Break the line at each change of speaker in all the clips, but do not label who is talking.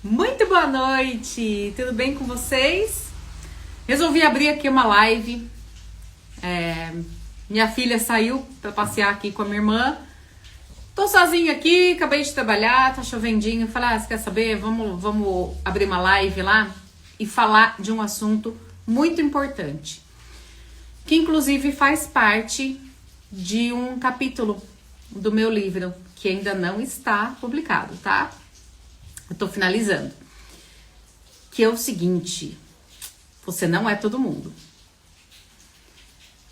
Muito boa noite, tudo bem com vocês? Resolvi abrir aqui uma live. Minha filha saiu para passear aqui com a minha irmã. Tô sozinha aqui, acabei de trabalhar, tá chovendinho. Falei, você quer saber? Vamos abrir uma live lá e falar de um assunto muito importante, que inclusive faz parte de um capítulo do meu livro, que ainda não está publicado, tá? Eu tô finalizando. Que é o seguinte: você não é todo mundo.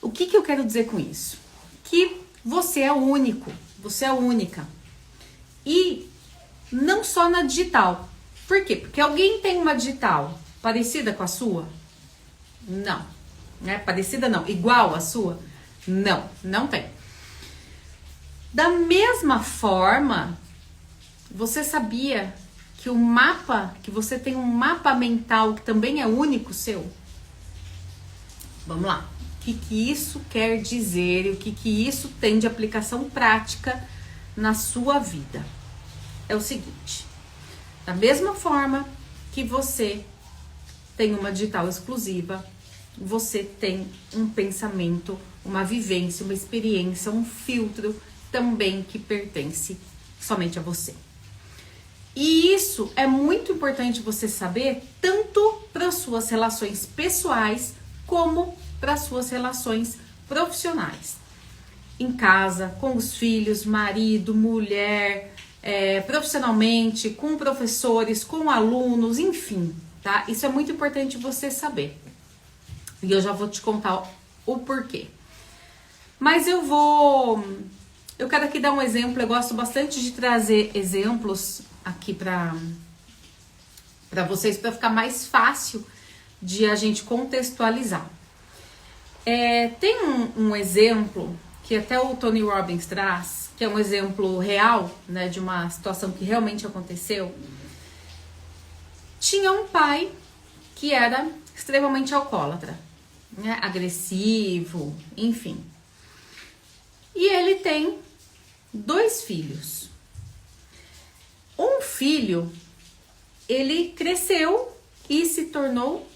O que eu quero dizer com isso? Que você é único, você é única. E não só na digital. Por quê? Porque alguém tem uma digital parecida com a sua? Não. Né? Parecida não. Igual à sua? Não, não tem. Da mesma forma, você sabia que o mapa, que você tem um mapa mental que também é único seu? Vamos lá. O que isso quer dizer e o que isso tem de aplicação prática na sua vida? É o seguinte: da mesma forma que você tem uma digital exclusiva, você tem um pensamento, uma vivência, uma experiência, um filtro também que pertence somente a você. E isso é muito importante você saber, tanto para as suas relações pessoais como para as suas relações profissionais. Em casa, com os filhos, marido, mulher, profissionalmente, com professores, com alunos, enfim, tá? Isso é muito importante você saber. E eu já vou te contar o porquê. Mas eu quero aqui dar um exemplo. Eu gosto bastante de trazer exemplos aqui para vocês, para ficar mais fácil de a gente contextualizar. Tem um exemplo que até o Tony Robbins traz, que é um exemplo real, né, de uma situação que realmente aconteceu. Tinha um pai que era extremamente alcoólatra, né, agressivo, enfim. E ele tem 2 filhos. Um filho, ele cresceu e se tornou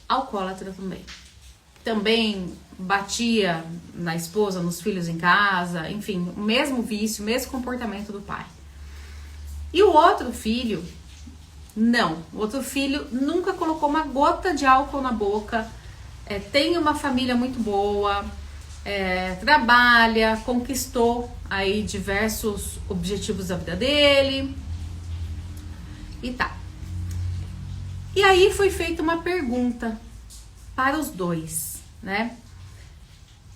alcoólatra também. Também batia na esposa, nos filhos em casa, enfim, o mesmo vício, o mesmo comportamento do pai. E o outro filho, não. O outro filho nunca colocou uma gota de álcool na boca, tem uma família muito boa, trabalha, conquistou aí diversos objetivos da vida dele e tá. E aí foi feita uma pergunta para os dois, né?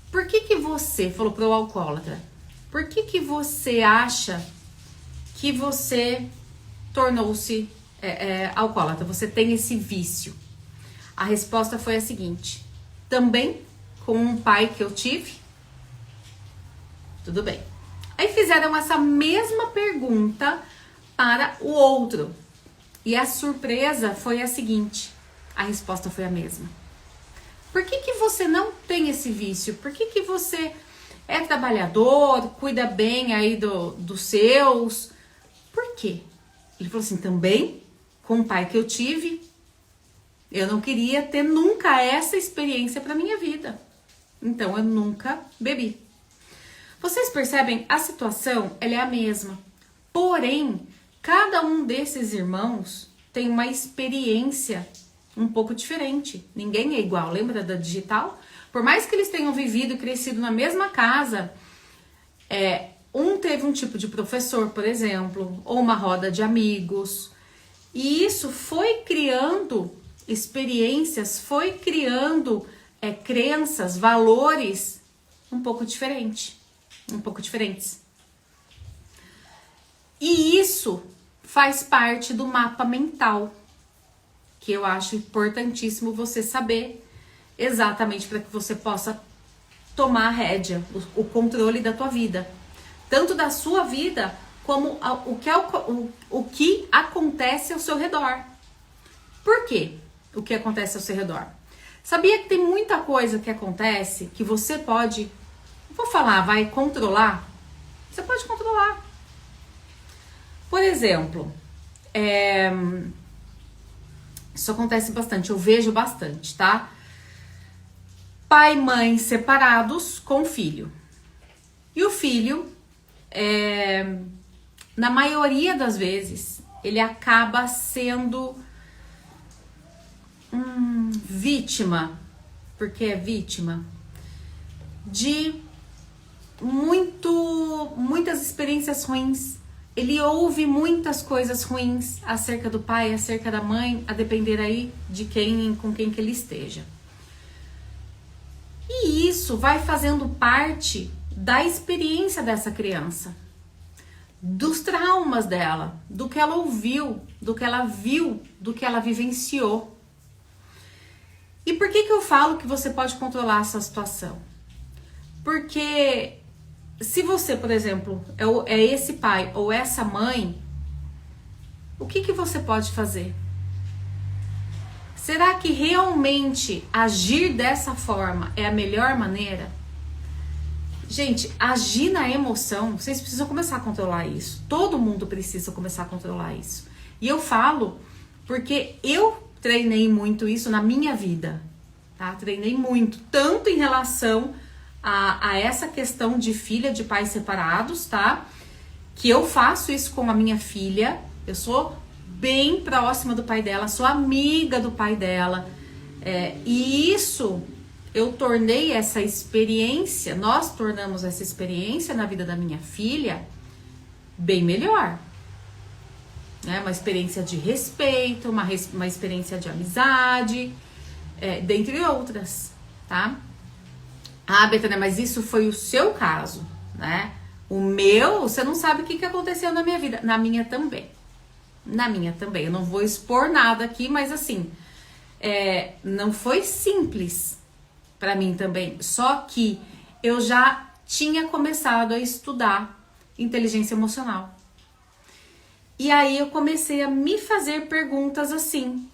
Por que você, falou para o alcoólatra, por que você acha que você tornou-se alcoólatra? Você tem esse vício? A resposta foi a seguinte: também com um pai que eu tive? Tudo bem. Aí fizeram essa mesma pergunta para o outro. E a surpresa foi a seguinte: a resposta foi a mesma. Por que você não tem esse vício? Por que você é trabalhador, cuida bem aí dos seus? Por quê? Ele falou assim: também com o pai que eu tive, eu não queria ter nunca essa experiência para minha vida. Então eu nunca bebi. Vocês percebem? A situação, ela é a mesma. Porém, cada um desses irmãos tem uma experiência um pouco diferente. Ninguém é igual. Lembra da digital? Por mais que eles tenham vivido e crescido na mesma casa, um teve um tipo de professor, por exemplo, ou uma roda de amigos. E isso foi criando experiências, foi criando crenças, valores um pouco diferentes. E isso faz parte do mapa mental, que eu acho importantíssimo você saber, exatamente para que você possa tomar a rédea, o controle da tua vida. Tanto da sua vida, como o que acontece ao seu redor. Por quê? O que acontece ao seu redor? Sabia que tem muita coisa que acontece que você pode, vou falar, vai controlar? Você pode controlar. Por exemplo, Isso acontece bastante, eu vejo bastante, tá? Pai e mãe separados com o filho. E o filho, na maioria das vezes, ele acaba sendo vítima, porque é vítima, de muitas experiências ruins. Ele ouve muitas coisas ruins acerca do pai, acerca da mãe, a depender aí de com quem que ele esteja. E isso vai fazendo parte da experiência dessa criança, dos traumas dela, do que ela ouviu, do que ela viu, do que ela vivenciou. E por que eu falo que você pode controlar essa situação? Porque se você, por exemplo, é esse pai ou essa mãe, o que você pode fazer? Será que realmente agir dessa forma é a melhor maneira? Gente, agir na emoção, vocês precisam começar a controlar isso. Todo mundo precisa começar a controlar isso. E eu falo porque eu treinei muito isso na minha vida, tá? Treinei muito, tanto em relação a essa questão de filha de pais separados, tá? Que eu faço isso com a minha filha, eu sou bem próxima do pai dela, sou amiga do pai dela, e isso eu tornei essa experiência, nós tornamos essa experiência na vida da minha filha bem melhor, né? Uma experiência de respeito, uma experiência de amizade, dentre outras, tá? Ah, Betânia, mas isso foi o seu caso, né? O meu, você não sabe o que aconteceu na minha vida. Na minha também. Na minha também. Eu não vou expor nada aqui, mas assim, não foi simples pra mim também. Só que eu já tinha começado a estudar inteligência emocional. E aí eu comecei a me fazer perguntas assim,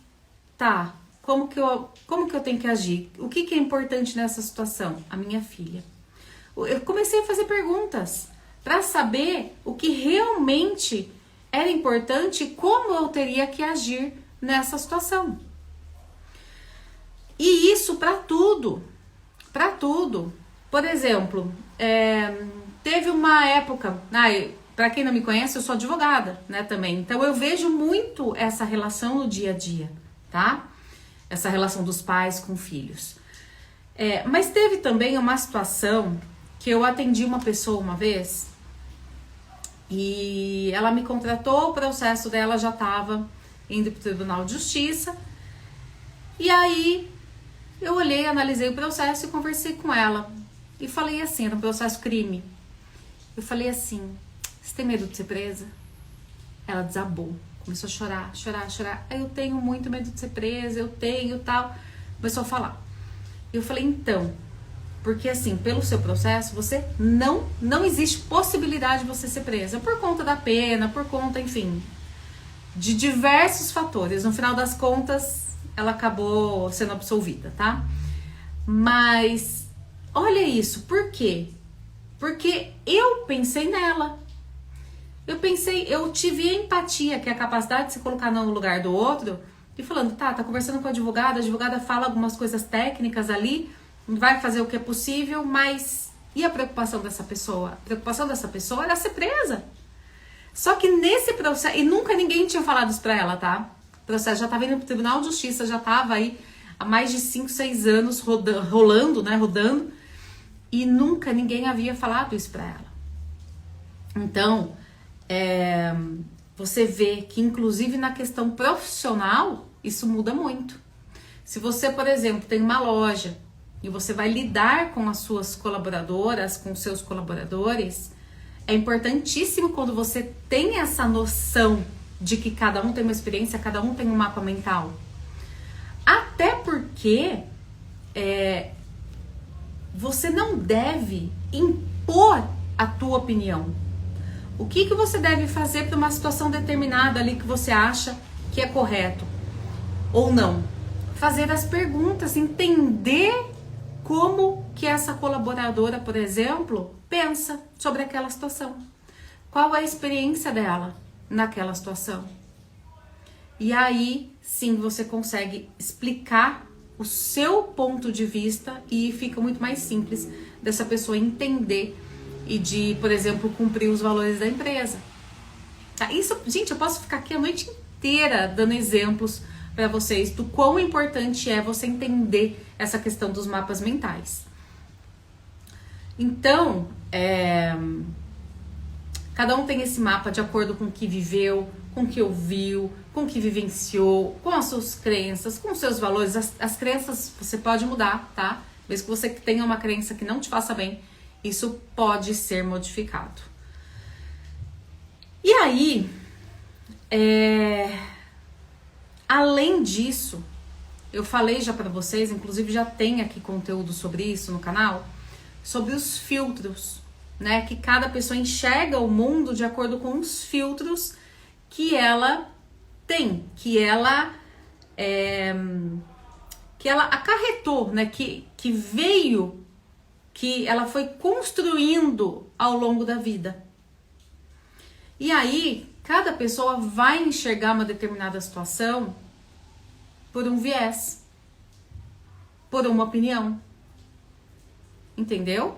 tá? Como que eu tenho que agir? O que é importante nessa situação? A minha filha. Eu comecei a fazer perguntas para saber o que realmente era importante e como eu teria que agir nessa situação. E isso para tudo. Para tudo. Por exemplo, teve uma época... para quem não me conhece, eu sou advogada, né, também. Então eu vejo muito essa relação no dia a dia, tá? Essa relação dos pais com filhos. Mas teve também uma situação que eu atendi uma pessoa uma vez e ela me contratou, o processo dela já estava indo para o Tribunal de Justiça. E aí eu olhei, analisei o processo e conversei com ela. E falei assim, era um processo crime. Eu falei assim, você tem medo de ser presa? Ela desabou. Começou a chorar. Eu tenho muito medo de ser presa, eu tenho tal. Começou a falar. Eu falei, então, porque assim, pelo seu processo, você não existe possibilidade de você ser presa. Por conta da pena, por conta, enfim, de diversos fatores. No final das contas, ela acabou sendo absolvida, tá? Mas, olha isso, por quê? Porque eu pensei nela. Eu tive empatia, que é a capacidade de se colocar no lugar do outro, e falando, tá conversando com a advogada fala algumas coisas técnicas ali, vai fazer o que é possível, mas e a preocupação dessa pessoa? A preocupação dessa pessoa era ser presa. Só que nesse processo, e nunca ninguém tinha falado isso pra ela, tá? O processo já tava indo pro Tribunal de Justiça, já tava aí há mais de 5, 6 anos rodando, e nunca ninguém havia falado isso pra ela. Então, você vê que inclusive na questão profissional isso muda muito. Se você, por exemplo, tem uma loja e você vai lidar com as suas colaboradoras, com os seus colaboradores, é importantíssimo quando você tem essa noção de que cada um tem uma experiência, cada um tem um mapa mental. Até porque você não deve impor a tua opinião. O que você deve fazer para uma situação determinada ali que você acha que é correto ou não? Fazer as perguntas, entender como que essa colaboradora, por exemplo, pensa sobre aquela situação. Qual é a experiência dela naquela situação? E aí, sim, você consegue explicar o seu ponto de vista e fica muito mais simples dessa pessoa entender e de, por exemplo, cumprir os valores da empresa. Tá? Isso, gente, eu posso ficar aqui a noite inteira dando exemplos para vocês do quão importante é você entender essa questão dos mapas mentais. Então, cada um tem esse mapa de acordo com o que viveu, com o que ouviu, com o que vivenciou, com as suas crenças, com os seus valores. As crenças você pode mudar, tá? Mesmo que você tenha uma crença que não te faça bem, isso pode ser modificado. E aí, além disso, eu falei já pra vocês, inclusive já tem aqui conteúdo sobre isso no canal, sobre os filtros, né? Que cada pessoa enxerga o mundo de acordo com os filtros que ela tem, que ela acarretou, né? Que veio, que ela foi construindo ao longo da vida. E aí, cada pessoa vai enxergar uma determinada situação por um viés, por uma opinião. Entendeu?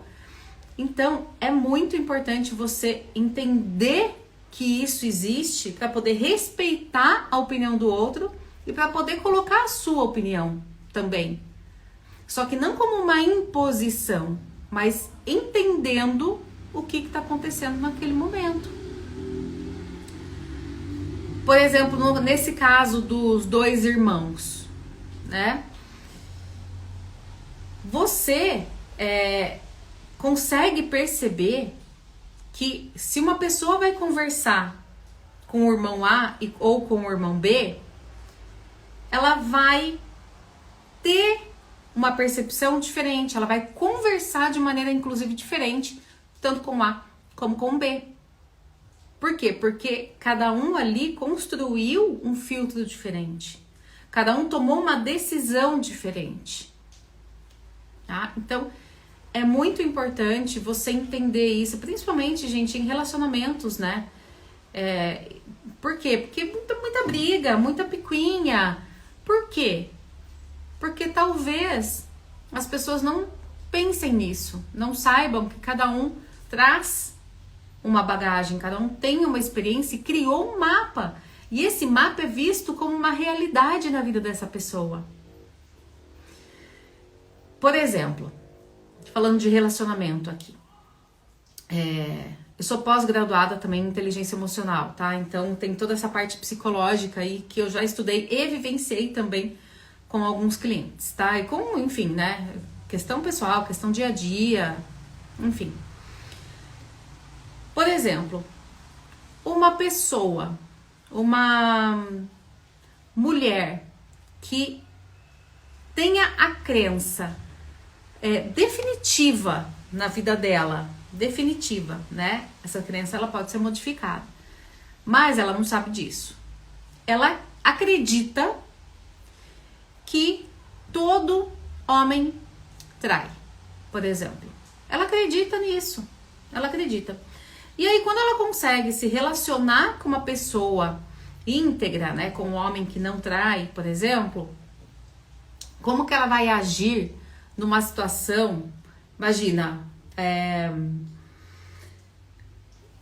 Então, é muito importante você entender que isso existe para poder respeitar a opinião do outro e para poder colocar a sua opinião também. Só que não como uma imposição, mas entendendo o que está acontecendo naquele momento. Por exemplo, nesse caso dos dois irmãos, né? Você consegue perceber que se uma pessoa vai conversar com o irmão A ou com o irmão B, ela vai ter uma percepção diferente, ela vai conversar de maneira inclusive diferente, tanto com A como com B. Por quê? Porque cada um ali construiu um filtro diferente. Cada um tomou uma decisão diferente. Tá? Então, é muito importante você entender isso, principalmente, gente, em relacionamentos, né? Por quê? Porque muita briga, muita picuinha. Por quê? Porque talvez as pessoas não pensem nisso, não saibam que cada um traz uma bagagem, cada um tem uma experiência e criou um mapa. E esse mapa é visto como uma realidade na vida dessa pessoa. Por exemplo, falando de relacionamento aqui. Eu sou pós-graduada também em inteligência emocional, tá? Então tem toda essa parte psicológica aí que eu já estudei e vivenciei também com alguns clientes, tá? E com, enfim, né? Questão pessoal, questão dia a dia, enfim. Por exemplo, uma pessoa, uma mulher que tenha a crença definitiva na vida dela, definitiva, né? Essa crença ela pode ser modificada, mas ela não sabe disso. Ela acredita que todo homem trai, por exemplo. Ela acredita nisso, ela acredita. E aí quando ela consegue se relacionar com uma pessoa íntegra, né, com um homem que não trai, por exemplo, como que ela vai agir numa situação? Imagina,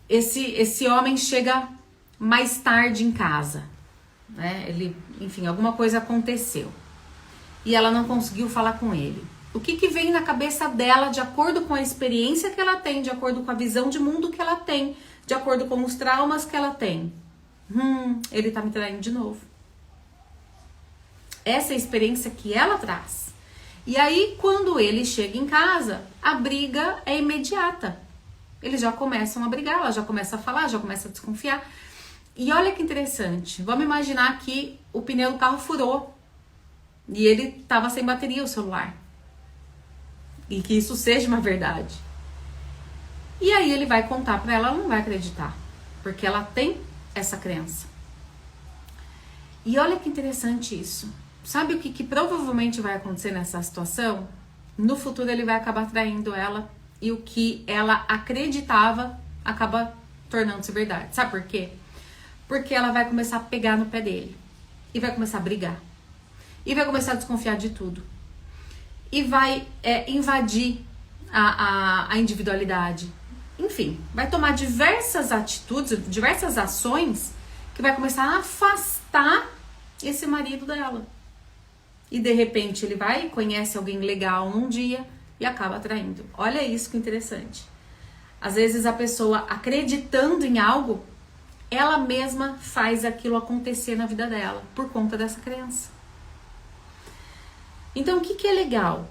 esse homem chega mais tarde em casa, né? Ele, enfim, alguma coisa aconteceu e ela não conseguiu falar com ele. O que vem na cabeça dela, de acordo com a experiência que ela tem, de acordo com a visão de mundo que ela tem, de acordo com os traumas que ela tem? Ele tá me traindo de novo. Essa é a experiência que ela traz. E aí, quando ele chega em casa, a briga é imediata. Eles já começam a brigar, ela já começa a falar, já começa a desconfiar. E olha que interessante, vamos imaginar que o pneu do carro furou e ele tava sem bateria, o celular. E que isso seja uma verdade. E aí ele vai contar pra ela, ela não vai acreditar, porque ela tem essa crença. E olha que interessante isso. Sabe o que provavelmente vai acontecer nessa situação? No futuro ele vai acabar traindo ela e o que ela acreditava acaba tornando-se verdade. Sabe por quê? Porque ela vai começar a pegar no pé dele. e vai começar a brigar. E vai começar a desconfiar de tudo. E vai invadir a individualidade. Enfim, vai tomar diversas atitudes, diversas ações que vai começar a afastar esse marido dela. E de repente ele vai, conhece alguém legal num dia e acaba traindo. Olha isso que interessante. Às vezes a pessoa, acreditando em algo, ela mesma faz aquilo acontecer na vida dela, por conta dessa crença. Então o que é legal?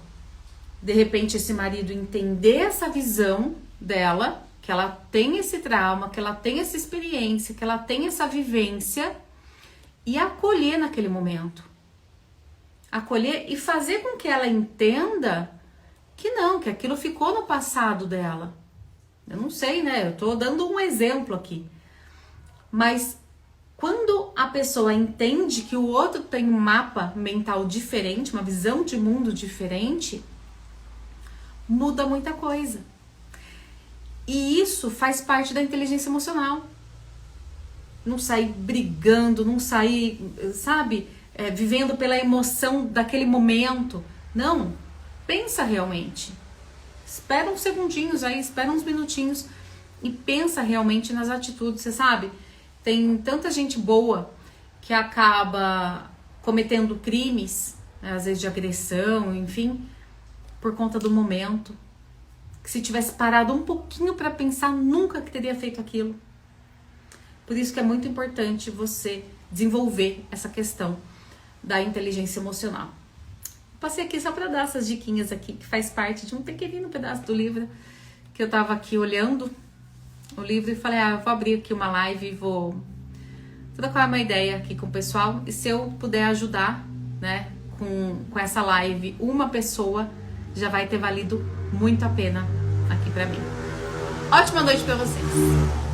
De repente esse marido entender essa visão dela, que ela tem esse trauma, que ela tem essa experiência, que ela tem essa vivência, e acolher naquele momento. Acolher e fazer com que ela entenda que não, que aquilo ficou no passado dela. Eu não sei, né? Eu tô dando um exemplo aqui. Mas quando a pessoa entende que o outro tem um mapa mental diferente, uma visão de mundo diferente, muda muita coisa. E isso faz parte da inteligência emocional. Não sair brigando, não sair, sabe, vivendo pela emoção daquele momento. Não, pensa realmente. Espera uns segundinhos aí, espera uns minutinhos e pensa realmente nas atitudes. Você sabe, tem tanta gente boa que acaba cometendo crimes, né, às vezes de agressão, enfim, por conta do momento. Que se tivesse parado um pouquinho para pensar, nunca que teria feito aquilo. Por isso que é muito importante você desenvolver essa questão da inteligência emocional. Passei aqui só para dar essas diquinhas aqui, que faz parte de um pequenino pedaço do livro, que eu tava aqui olhando o livro e falei, eu vou abrir aqui uma live e vou trocar uma ideia aqui com o pessoal. E se eu puder ajudar, né, com essa live, uma pessoa, já vai ter valido muito a pena aqui pra mim. Ótima noite pra vocês!